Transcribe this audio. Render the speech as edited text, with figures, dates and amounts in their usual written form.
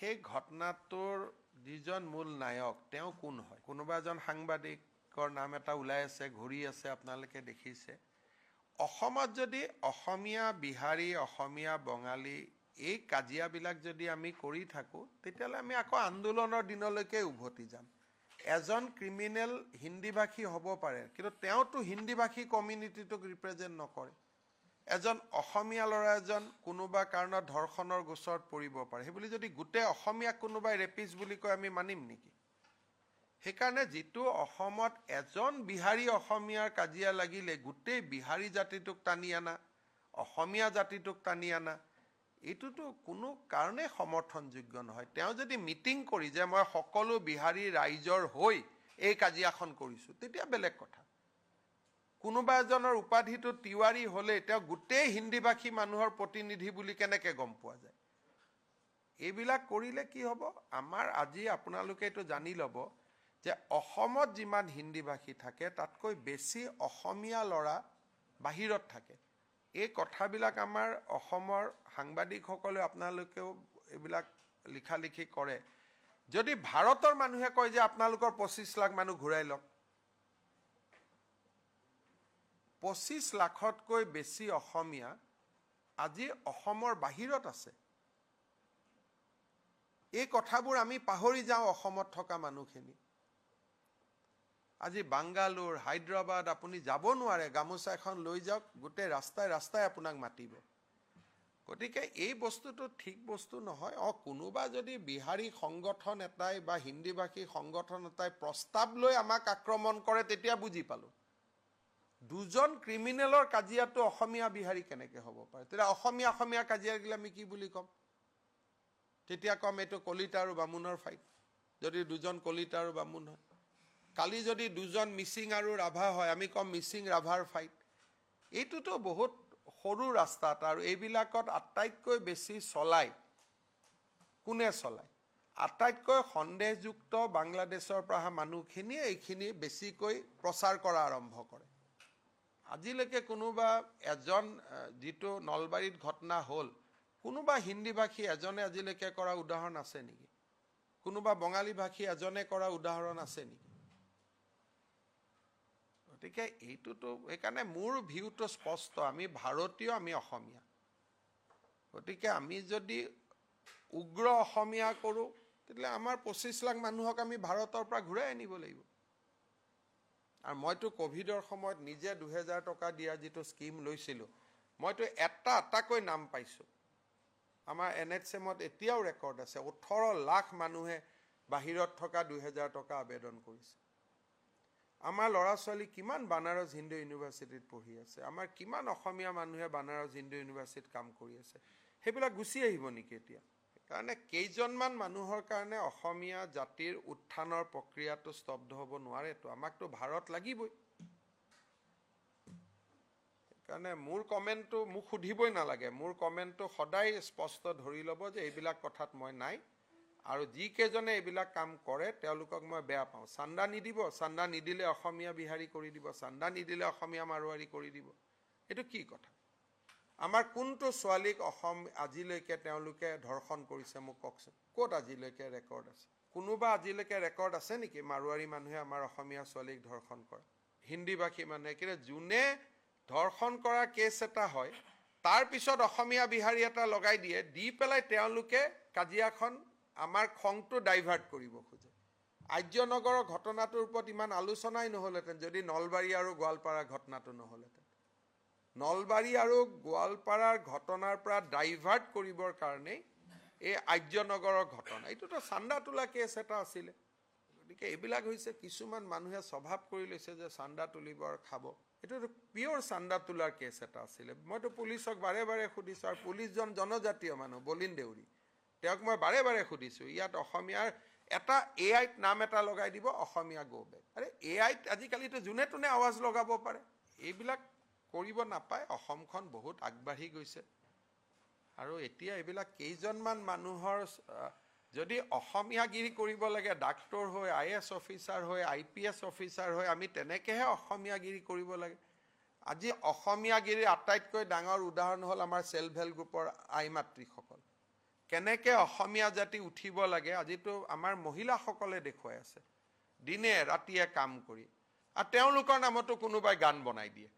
সেই ঘটনাটোৰ যিজন মূল নায়ক তেওঁ কোন হয়? কোনোবা এজন সাংবাদিকৰ নাম এটা ওলাই আছে, ঘূৰি আছে, আপোনালোকে দেখিছে। অসমত যদি অসমীয়া বিহাৰী, অসমীয়া বঙালী এই কাজিয়াবিলাক যদি আমি কৰি থাকোঁ, তেতিয়াহ'লে আমি আকৌ আন্দোলনৰ দিনলৈকে উভতি যাম। এজন ক্ৰিমিনেল হিন্দীভাষী হ'ব পাৰে, কিন্তু তেওঁতো হিন্দীভাষী কমিউনিটিটোক ৰিপ্ৰেজেণ্ট নকৰে। এজন অসমীয়া ল'ৰা এজন কোনোবা কাৰণত ধৰ্ষণৰ গোচৰত পৰিব পাৰে, সেইবুলি যদি গোটেই অসমীয়াক কোনোবাই ৰেপিষ্ট বুলি কয় আমি মানিম নেকি? সেইকাৰণে যিটো অসমত এজন বিহাৰী অসমীয়াৰ কাজিয়া লাগিলে গোটেই বিহাৰী জাতিটোক টানি আনা, অসমীয়া জাতিটোক টানি আনা, এইটোতো কোনো কাৰণেই সমৰ্থনযোগ্য নহয়। তেওঁ যদি মিটিং কৰি যে মই সকলো বিহাৰী ৰাইজৰ হৈ এই কাজিয়াখন কৰিছোঁ, তেতিয়া বেলেগ কথা। কোনোবা এজনৰ উপাধিটো তিৱাৰী হ'লে তেওঁ গোটেই হিন্দীভাষী মানুহৰ প্ৰতিনিধি বুলি কেনেকৈ গম পোৱা যায়? এইবিলাক কৰিলে কি হ'ব? আমাৰ আজি আপোনালোকে এইটো জানি ল'ব যে অসমত যিমান হিন্দীভাষী থাকে তাতকৈ বেছি অসমীয়া ল'ৰা বাহিৰত থাকে। এই কথাবিলাক আমাৰ অসমৰ সাংবাদিকসকলে আপোনালোকেও এইবিলাক লিখালিখি কৰে। যদি ভাৰতৰ মানুহে কয় যে আপোনালোকৰ 25 লাখ মানুহ ঘূৰাই লওক, 25 লাখতকৈ বেছি অসমীয়া আজি অসমৰ বাহিৰত আছে। এই কথাবোৰ আমি পাহৰি যাওঁ অসমত থকা মানুহখিনি। আজি বাংগালোৰ, হায়দৰাবাদ আপুনি যাব নোৱাৰে, গামোচা এখন লৈ যাওক, গোটেই ৰাস্তাই ৰাস্তাই আপোনাক মাতিব। গতিকে এই বস্তুটো ঠিক বস্তু নহয়। কোনোবা যদি বিহাৰী সংগঠন এটাই বা হিন্দীভাষী সংগঠন এটাই প্ৰস্তাৱ লৈ আমাক আক্ৰমণ কৰে, তেতিয়া বুজি পালোঁ। দুজন ক্ৰিমিনেলৰ কাজিয়াটো অসমীয়া বিহাৰী কেনেকৈ হ'ব পাৰে? তেতিয়া অসমীয়া কাজিয়া লাগিলে আমি কি বুলি ক'ম? তেতিয়া ক'ম এইটো কলিতা আৰু বামুণৰ ফাইট, যদি দুজন কলিতা আৰু বামুণ হয়। কালি যদি দুজন মিচিং আৰু ৰাভা হয়, আমি ক'ম মিচিং ৰাভাৰ ফাইট। এইটোতো বহুত সৰু ৰাস্তা এটা, আৰু এইবিলাকত আটাইতকৈ বেছি চলায় কোনে চলায়? আটাইতকৈ সন্দেহযুক্ত বাংলাদেশৰ পৰা অহা মানুহখিনিয়ে এইখিনি বেছিকৈ প্ৰচাৰ কৰা আৰম্ভ কৰে। আজিলৈকে কোনোবা এজন, যিটো নলবাৰীত ঘটনা হ'ল, কোনোবা হিন্দীভাষী এজনে আজিলৈকে কৰা উদাহৰণ আছে নেকি? কোনোবা বঙালী ভাষী এজনে কৰা উদাহৰণ আছে নেকি? গতিকে এইটোতো, সেইকাৰণে মোৰ ভিউটো স্পষ্ট, আমি ভাৰতীয়, আমি অসমীয়া। গতিকে আমি যদি উগ্ৰ অসমীয়া কৰোঁ, তেতিয়াহ'লে আমাৰ 25 লাখ মানুহক আমি ভাৰতৰ পৰা ঘূৰাই আনিব লাগিব। আৰু মইতো ক'ভিডৰ সময়ত নিজে 2000 টকা দিয়াৰ যিটো স্কিম লৈছিলোঁ, মইতো এটাকৈ নাম পাইছোঁ। আমাৰ NHM-ত এতিয়াও ৰেকৰ্ড আছে, 18 লাখ মানুহে বাহিৰত থকা 2000 টকা আবেদন কৰিছে। আমাৰ ল'ৰা ছোৱালী কিমান বানাৰস হিন্দু ইউনিভাৰ্চিটিত পঢ়ি আছে, আমাৰ কিমান অসমীয়া মানুহে বানাৰস হিন্দু ইউনিভাৰ্চিটিত কাম কৰি আছে, সেইবিলাক গুচি আহিব নেকি এতিয়া? সেইকাৰণে কেইজনমান মানুহৰ কাৰণে অসমীয়া জাতিৰ উত্থানৰ প্ৰক্ৰিয়াটো স্তব্ধ হ'ব নোৱাৰেতো, আমাকতো ভাৰত লাগিবই। সেইকাৰণে মোৰ কমেণ্টটো মোক সুধিবই নালাগে, মোৰ কমেণ্টটো সদায় স্পষ্ট ধৰি ল'ব যে এইবিলাক কথাত মই নাই। আৰু যিকেইজনে এইবিলাক কাম কৰে তেওঁলোকক মই বেয়া পাওঁ। চান্দা নিদিব, চান্দা নিদিলে অসমীয়া বিহাৰী কৰি দিব, চান্দা নিদিলে অসমীয়া মাৰোৱাৰী কৰি দিব, এইটো কি কথা? আমাৰ কোনটো ছোৱালীক আজিলৈকে তেওঁলোকে ধৰ্ষণ কৰিছে মোক কওকচোন? ক'ত আজিলৈকে ৰেকৰ্ড আছে? কোনোবা আজিলৈকে ৰেকৰ্ড আছে নেকি মাৰোৱাৰী মানুহে আমাৰ অসমীয়া ছোৱালীক ধৰ্ষণ কৰা, হিন্দীভাষী মানুহে? কিন্তু যোনে ধৰ্ষণ কৰা কেছ এটা হয়, তাৰপিছত অসমীয়া বিহাৰী এটা লগাই দিয়ে, দি পেলাই তেওঁলোকে কাজিয়াখন, আমাৰ খংটো ডাইভাৰ্ট কৰিব খোজে। আৰ্যনগৰৰ ঘটনাটোৰ ওপৰত ইমান আলোচনাই নহ'লহেঁতেন যদি নলবাৰী আৰু গোৱালপাৰাৰ ঘটনাটো নহ'লহেঁতেন। নলবাৰী আৰু গোৱালপাৰাৰ ঘটনাৰ পৰা ডাইভাৰ্ট কৰিবৰ কাৰণেই এই আৰ্যনগৰৰ ঘটনা, এইটোতো চান্দা তোলা কেছ এটা আছিলে। গতিকে এইবিলাক হৈছে কিছুমান মানুহে স্বভাৱ কৰি লৈছে যে চান্দা তুলিব আৰু খাব। এইটোতো পিয়'ৰ চান্দা তোলাৰ কেছ এটা আছিলে। মইতো পুলিচক বাৰে বাৰে সুধিছোঁ, আৰু পুলিচজন জনজাতীয় মানুহ, বলিন দেউৰী, তেওঁক মই বাৰে বাৰে সুধিছোঁ, ইয়াত অসমীয়াৰ এটা AIত নাম এটা লগাই দিব, অসমীয়া গো বেক। আৰে AIত আজিকালিতো যোনে তোনে আৱাজ লগাব পাৰে, এইবিলাক কৰিব নাপায়। অসমখন বহুত আগবাঢ়ি গৈছে, আৰু এতিয়া এইবিলাক কেইজনমান মানুহৰ যদি অসমীয়াগিৰি কৰিব লাগে, ডাক্তৰ হৈ, IAS অফিচাৰ হৈ, IPS অফিচাৰ হৈ, আমি তেনেকৈহে অসমীয়াগিৰি কৰিব লাগে। আজি অসমীয়াগিৰিৰ আটাইতকৈ ডাঙৰ উদাহৰণ হ'ল আমাৰ চেল্ফ হেল্প গ্ৰুপৰ আই মাতৃসকল। কেনেকে অসমীয়া জাতি উঠিব লাগে আজিতো আমাৰ মহিলাসকলে দেখুৱাই আছে দিনে ৰাতিয়ে কাম কৰি আৰু তেওঁলোকৰ নামতো কোনোবাই গান বনাই দিয়ে